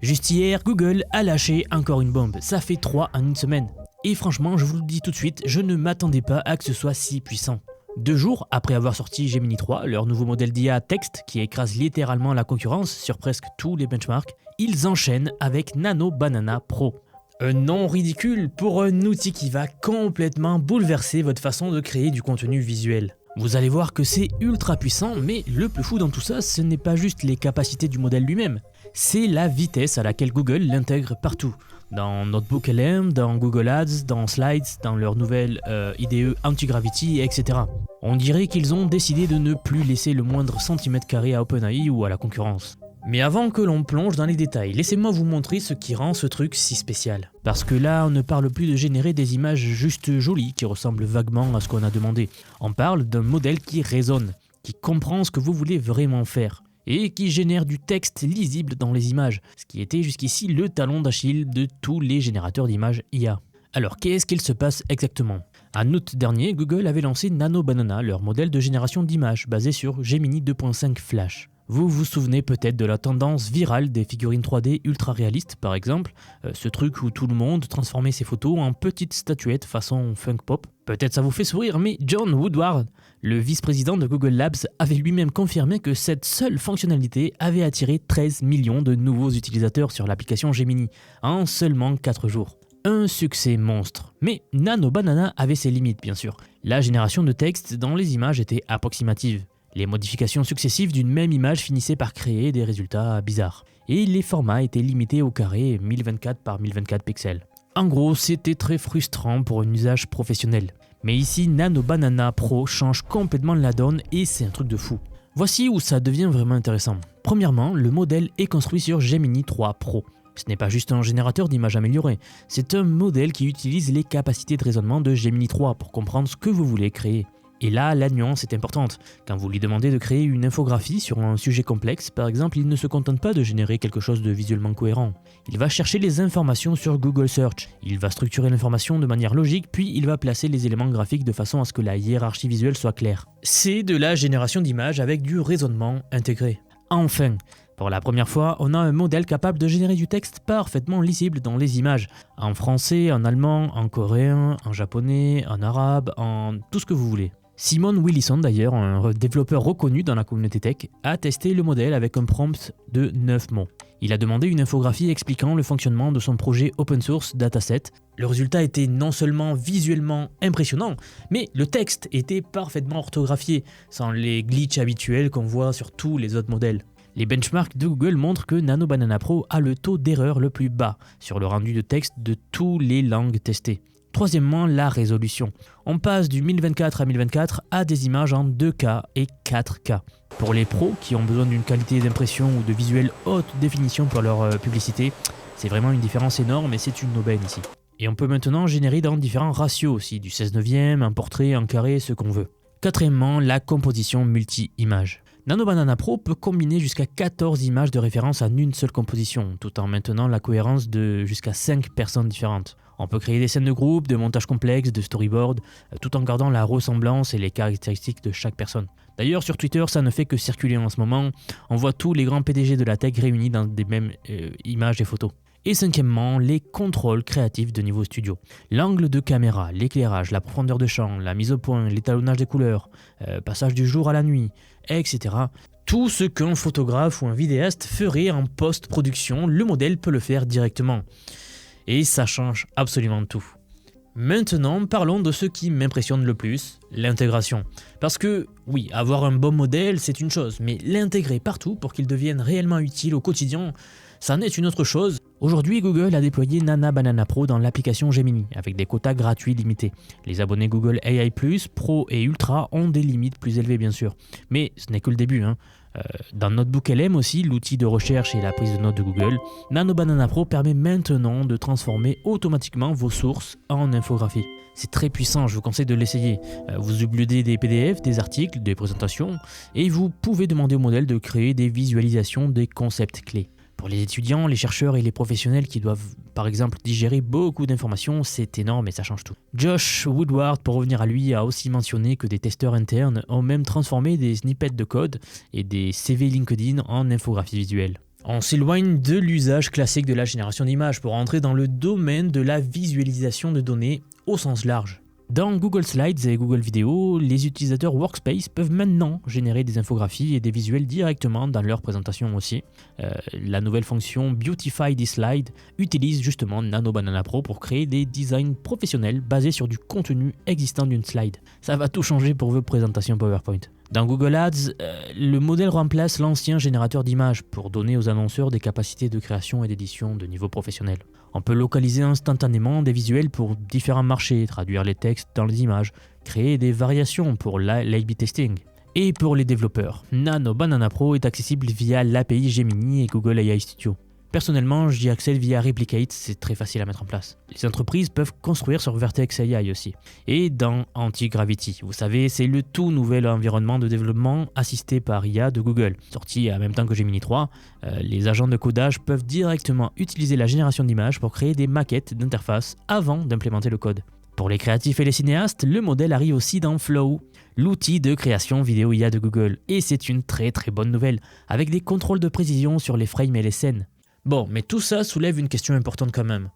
Juste hier, Google a lâché encore une bombe, ça fait 3 en une semaine. Et franchement, je vous le dis tout de suite, je ne m'attendais pas à que ce soit si puissant. 2 jours après avoir sorti Gemini 3, leur nouveau modèle d'IA texte qui écrase littéralement la concurrence sur presque tous les benchmarks, ils enchaînent avec Nano Banana Pro. Un nom ridicule pour un outil qui va complètement bouleverser votre façon de créer du contenu visuel. Vous allez voir que c'est ultra puissant, mais le plus fou dans tout ça, ce n'est pas juste les capacités du modèle lui-même, c'est la vitesse à laquelle Google l'intègre partout. Dans Notebook LM, dans Google Ads, dans Slides, dans leur nouvelle IDE Anti-Gravity, etc. On dirait qu'ils ont décidé de ne plus laisser le moindre centimètre carré à OpenAI ou à la concurrence. Mais avant que l'on plonge dans les détails, laissez-moi vous montrer ce qui rend ce truc si spécial. Parce que là, on ne parle plus de générer des images juste jolies qui ressemblent vaguement à ce qu'on a demandé. On parle d'un modèle qui raisonne, qui comprend ce que vous voulez vraiment faire, et qui génère du texte lisible dans les images, ce qui était jusqu'ici le talon d'Achille de tous les générateurs d'images IA. Alors qu'est-ce qu'il se passe exactement ? En août dernier, Google avait lancé Nano Banana, leur modèle de génération d'images basé sur Gemini 2.5 Flash. Vous vous souvenez peut-être de la tendance virale des figurines 3D ultra réalistes par exemple, ce truc où tout le monde transformait ses photos en petites statuettes façon funk pop. Peut-être ça vous fait sourire, mais John Woodward, le vice-président de Google Labs, avait lui-même confirmé que cette seule fonctionnalité avait attiré 13 millions de nouveaux utilisateurs sur l'application Gemini en seulement 4 jours. Un succès monstre. Mais Nano Banana avait ses limites bien sûr. La génération de texte dans les images était approximative. Les modifications successives d'une même image finissaient par créer des résultats bizarres. Et les formats étaient limités au carré 1024 par 1024 pixels. En gros, c'était très frustrant pour un usage professionnel. Mais ici, Nano Banana Pro change complètement la donne et c'est un truc de fou. Voici où ça devient vraiment intéressant. Premièrement, le modèle est construit sur Gemini 3 Pro. Ce n'est pas juste un générateur d'images amélioré, c'est un modèle qui utilise les capacités de raisonnement de Gemini 3 pour comprendre ce que vous voulez créer. Et là, la nuance est importante. Quand vous lui demandez de créer une infographie sur un sujet complexe, par exemple, il ne se contente pas de générer quelque chose de visuellement cohérent. Il va chercher les informations sur Google Search, il va structurer l'information de manière logique, puis il va placer les éléments graphiques de façon à ce que la hiérarchie visuelle soit claire. C'est de la génération d'images avec du raisonnement intégré. Enfin, pour la première fois, on a un modèle capable de générer du texte parfaitement lisible dans les images. En français, en allemand, en coréen, en japonais, en arabe, en tout ce que vous voulez. Simon Willison d'ailleurs, un développeur reconnu dans la communauté tech, a testé le modèle avec un prompt de 9 mots. Il a demandé une infographie expliquant le fonctionnement de son projet open source dataset. Le résultat était non seulement visuellement impressionnant, mais le texte était parfaitement orthographié, sans les glitches habituels qu'on voit sur tous les autres modèles. Les benchmarks de Google montrent que Nano Banana Pro a le taux d'erreur le plus bas sur le rendu de texte de toutes les langues testées. Troisièmement, la résolution. On passe du 1024 à 1024 à des images en 2K et 4K. Pour les pros qui ont besoin d'une qualité d'impression ou de visuel haute définition pour leur publicité, c'est vraiment une différence énorme et c'est une aubaine ici. Et on peut maintenant générer dans différents ratios aussi, du 16/9, un portrait, un carré, ce qu'on veut. Quatrièmement, la composition multi-images. Nano Banana Pro peut combiner jusqu'à 14 images de référence en une seule composition, tout en maintenant la cohérence de jusqu'à 5 personnes différentes. On peut créer des scènes de groupe, de montages complexes, de storyboard, tout en gardant la ressemblance et les caractéristiques de chaque personne. D'ailleurs, sur Twitter, ça ne fait que circuler en ce moment. On voit tous les grands PDG de la tech réunis dans des mêmes images et photos. Et cinquièmement, les contrôles créatifs de niveau studio. L'angle de caméra, l'éclairage, la profondeur de champ, la mise au point, l'étalonnage des couleurs, passage du jour à la nuit, etc. Tout ce qu'un photographe ou un vidéaste ferait en post-production, le modèle peut le faire directement. Et ça change absolument tout. Maintenant, parlons de ce qui m'impressionne le plus, l'intégration. Parce que, oui, avoir un bon modèle, c'est une chose, mais l'intégrer partout pour qu'il devienne réellement utile au quotidien, ça en est une autre chose. Aujourd'hui, Google a déployé Nano Banana Pro dans l'application Gemini, avec des quotas gratuits limités. Les abonnés Google AI+, Pro et Ultra ont des limites plus élevées bien sûr. Mais ce n'est que le début. Dans Notebook LM aussi, l'outil de recherche et la prise de notes de Google, Nano Banana Pro permet maintenant de transformer automatiquement vos sources en infographie. C'est très puissant, je vous conseille de l'essayer. Vous uploadez des PDF, des articles, des présentations, et vous pouvez demander au modèle de créer des visualisations des concepts clés. Pour les étudiants, les chercheurs et les professionnels qui doivent par exemple digérer beaucoup d'informations, c'est énorme et ça change tout. Josh Woodward, pour revenir à lui, a aussi mentionné que des testeurs internes ont même transformé des snippets de code et des CV LinkedIn en infographie visuelle. On s'éloigne de l'usage classique de la génération d'images pour entrer dans le domaine de la visualisation de données au sens large. Dans Google Slides et Google Video, les utilisateurs Workspace peuvent maintenant générer des infographies et des visuels directement dans leur présentation aussi. La nouvelle fonction Beautify this slide utilise justement Nano Banana Pro pour créer des designs professionnels basés sur du contenu existant d'une slide. Ça va tout changer pour vos présentations PowerPoint. Dans Google Ads, le modèle remplace l'ancien générateur d'images pour donner aux annonceurs des capacités de création et d'édition de niveau professionnel. On peut localiser instantanément des visuels pour différents marchés, traduire les textes dans les images, créer des variations pour l'A/B testing. Et pour les développeurs, Nano Banana Pro est accessible via l'API Gemini et Google AI Studio. Personnellement, j'y accède via Replicate, c'est très facile à mettre en place. Les entreprises peuvent construire sur Vertex AI aussi. Et dans Antigravity, vous savez, c'est le tout nouvel environnement de développement assisté par IA de Google. Sorti en même temps que Gemini 3, les agents de codage peuvent directement utiliser la génération d'images pour créer des maquettes d'interface avant d'implémenter le code. Pour les créatifs et les cinéastes, le modèle arrive aussi dans Flow, l'outil de création vidéo IA de Google. Et c'est une très bonne nouvelle, avec des contrôles de précision sur les frames et les scènes. Bon, mais tout ça soulève une question importante quand même.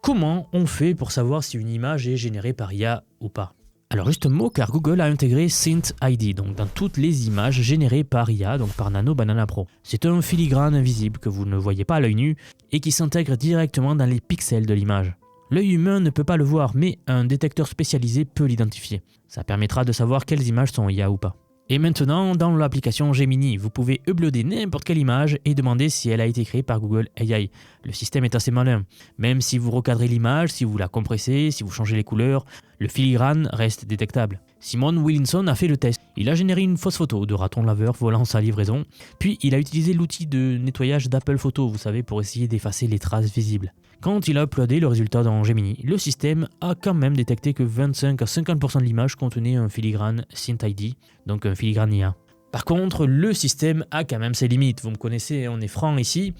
Comment on fait pour savoir si une image est générée par IA ou pas? Alors justement, car Google a intégré SynthID, donc dans toutes les images générées par IA, donc par Nano Banana Pro. C'est un filigrane invisible que vous ne voyez pas à l'œil nu et qui s'intègre directement dans les pixels de l'image. L'œil humain ne peut pas le voir, mais un détecteur spécialisé peut l'identifier. Ça permettra de savoir quelles images sont IA ou pas. Et maintenant, dans l'application Gemini, vous pouvez uploader n'importe quelle image et demander si elle a été créée par Google AI. Le système est assez malin. Même si vous recadrez l'image, si vous la compressez, si vous changez les couleurs, le filigrane reste détectable. Simon Willinson a fait le test. Il a généré une fausse photo de raton laveur volant sa livraison, puis il a utilisé l'outil de nettoyage d'Apple Photo, vous savez, pour essayer d'effacer les traces visibles. Quand il a uploadé le résultat dans Gemini, le système a quand même détecté que 25 à 50% de l'image contenait un filigrane SynthID, donc un filigrane IA. Par contre, le système a quand même ses limites, vous me connaissez, on est franc ici.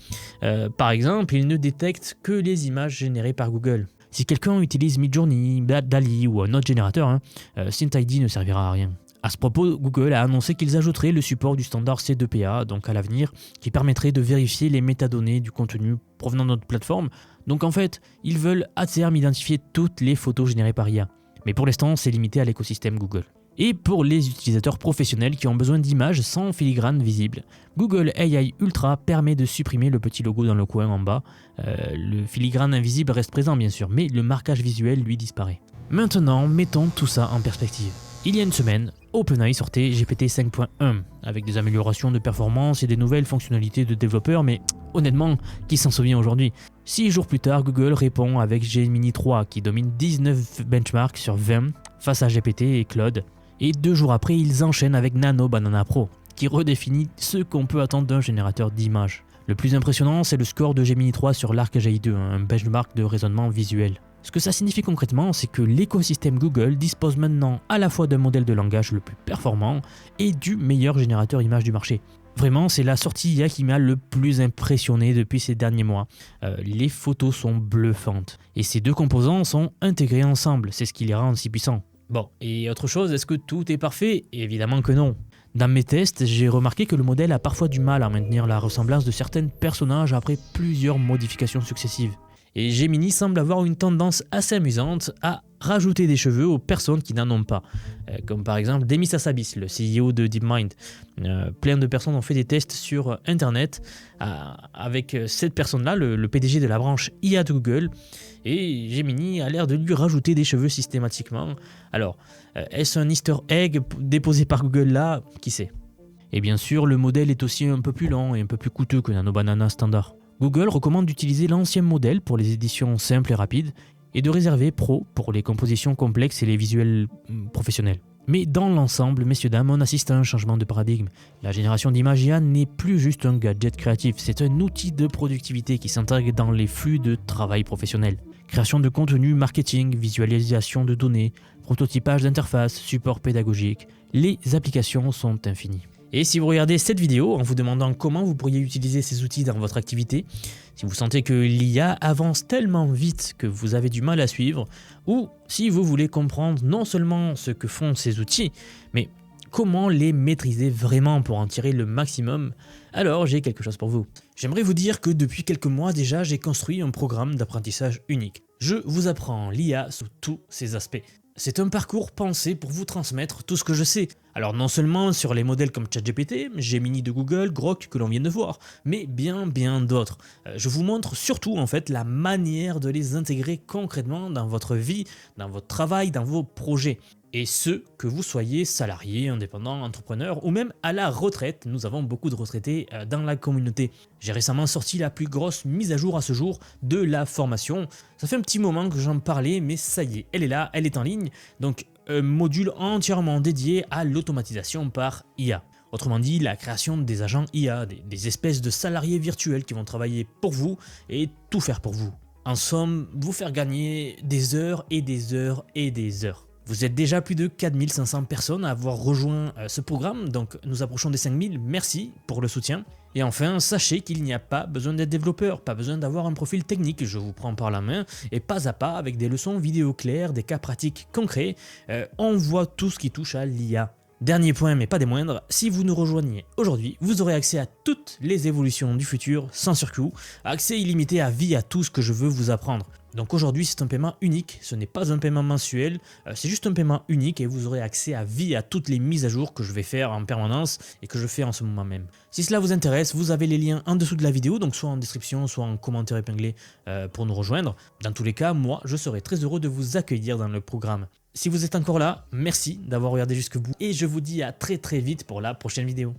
Par exemple, il ne détecte que les images générées par Google. Si quelqu'un utilise Midjourney, DALL-E ou un autre générateur, SynthID ne servira à rien. À ce propos, Google a annoncé qu'ils ajouteraient le support du standard C2PA, donc à l'avenir, qui permettrait de vérifier les métadonnées du contenu provenant de notre plateforme. Donc en fait, ils veulent à terme identifier toutes les photos générées par IA. Mais pour l'instant, c'est limité à l'écosystème Google. Et pour les utilisateurs professionnels qui ont besoin d'images sans filigrane visible, Google AI Ultra permet de supprimer le petit logo dans le coin en bas. Le filigrane invisible reste présent bien sûr, mais le marquage visuel lui disparaît. Maintenant, mettons tout ça en perspective. Il y a une semaine, OpenAI sortait GPT 5.1 avec des améliorations de performance et des nouvelles fonctionnalités de développeurs, mais honnêtement, qui s'en souvient aujourd'hui? 6 jours plus tard, Google répond avec Gemini 3 qui domine 19 benchmarks sur 20 face à GPT et Claude. Et 2 jours après, ils enchaînent avec Nano Banana Pro qui redéfinit ce qu'on peut attendre d'un générateur d'images. Le plus impressionnant, c'est le score de Gemini 3 sur l'ArcGIS 2, un benchmark de raisonnement visuel. Ce que ça signifie concrètement, c'est que l'écosystème Google dispose maintenant à la fois d'un modèle de langage le plus performant et du meilleur générateur image du marché. Vraiment, c'est la sortie IA qui m'a le plus impressionné depuis ces derniers mois. Les photos sont bluffantes et ces deux composants sont intégrés ensemble, c'est ce qui les rend si puissants. Bon, et autre chose, est-ce que tout est parfait? Évidemment que non. Dans mes tests, j'ai remarqué que le modèle a parfois du mal à maintenir la ressemblance de certains personnages après plusieurs modifications successives. Et Gemini semble avoir une tendance assez amusante à rajouter des cheveux aux personnes qui n'en ont pas. Comme par exemple Demis Hassabis, le CEO de DeepMind. Plein de personnes ont fait des tests sur Internet avec cette personne-là, le PDG de la branche IA de Google. Et Gemini a l'air de lui rajouter des cheveux systématiquement. Alors, est-ce un easter egg déposé par Google là? Qui sait? Et bien sûr, le modèle est aussi un peu plus lent et un peu plus coûteux que Nano Banana standard. Google recommande d'utiliser l'ancien modèle pour les éditions simples et rapides et de réserver Pro pour les compositions complexes et les visuels professionnels. Mais dans l'ensemble, messieurs dames, on assiste à un changement de paradigme. La génération d'images IA n'est plus juste un gadget créatif, c'est un outil de productivité qui s'intègre dans les flux de travail professionnel. Création de contenu, marketing, visualisation de données, prototypage d'interface, support pédagogique, les applications sont infinies. Et si vous regardez cette vidéo en vous demandant comment vous pourriez utiliser ces outils dans votre activité, si vous sentez que l'IA avance tellement vite que vous avez du mal à suivre, ou si vous voulez comprendre non seulement ce que font ces outils, mais comment les maîtriser vraiment pour en tirer le maximum? Alors j'ai quelque chose pour vous. J'aimerais vous dire que depuis quelques mois déjà, j'ai construit un programme d'apprentissage unique. Je vous apprends l'IA sous tous ses aspects. C'est un parcours pensé pour vous transmettre tout ce que je sais. Alors non seulement sur les modèles comme ChatGPT, Gemini de Google, Grok que l'on vient de voir, mais bien d'autres. Je vous montre surtout en fait la manière de les intégrer concrètement dans votre vie, dans votre travail, dans vos projets. Et ce, que vous soyez salarié, indépendant, entrepreneur ou même à la retraite, nous avons beaucoup de retraités dans la communauté. J'ai récemment sorti la plus grosse mise à jour à ce jour de la formation. Ça fait un petit moment que j'en parlais, mais ça y est, elle est là, elle est en ligne. Donc un module entièrement dédié à l'automatisation par IA. Autrement dit, la création des agents IA, des espèces de salariés virtuels qui vont travailler pour vous et tout faire pour vous. En somme, vous faire gagner des heures et des heures et des heures. Vous êtes déjà plus de 4500 personnes à avoir rejoint ce programme, donc nous approchons des 5000, merci pour le soutien. Et enfin, sachez qu'il n'y a pas besoin d'être développeur, pas besoin d'avoir un profil technique, je vous prends par la main, et pas à pas avec des leçons vidéo claires, des cas pratiques concrets, on voit tout ce qui touche à l'IA. Dernier point, mais pas des moindres, si vous nous rejoignez aujourd'hui, vous aurez accès à toutes les évolutions du futur sans surcoût, accès illimité à vie à tout ce que je veux vous apprendre. Donc aujourd'hui c'est un paiement unique, ce n'est pas un paiement mensuel, c'est juste un paiement unique et vous aurez accès à vie à toutes les mises à jour que je vais faire en permanence et que je fais en ce moment même. Si cela vous intéresse, vous avez les liens en dessous de la vidéo, donc soit en description, soit en commentaire épinglé pour nous rejoindre. Dans tous les cas, moi je serai très heureux de vous accueillir dans le programme. Si vous êtes encore là, merci d'avoir regardé jusqu'au bout et je vous dis à très vite pour la prochaine vidéo.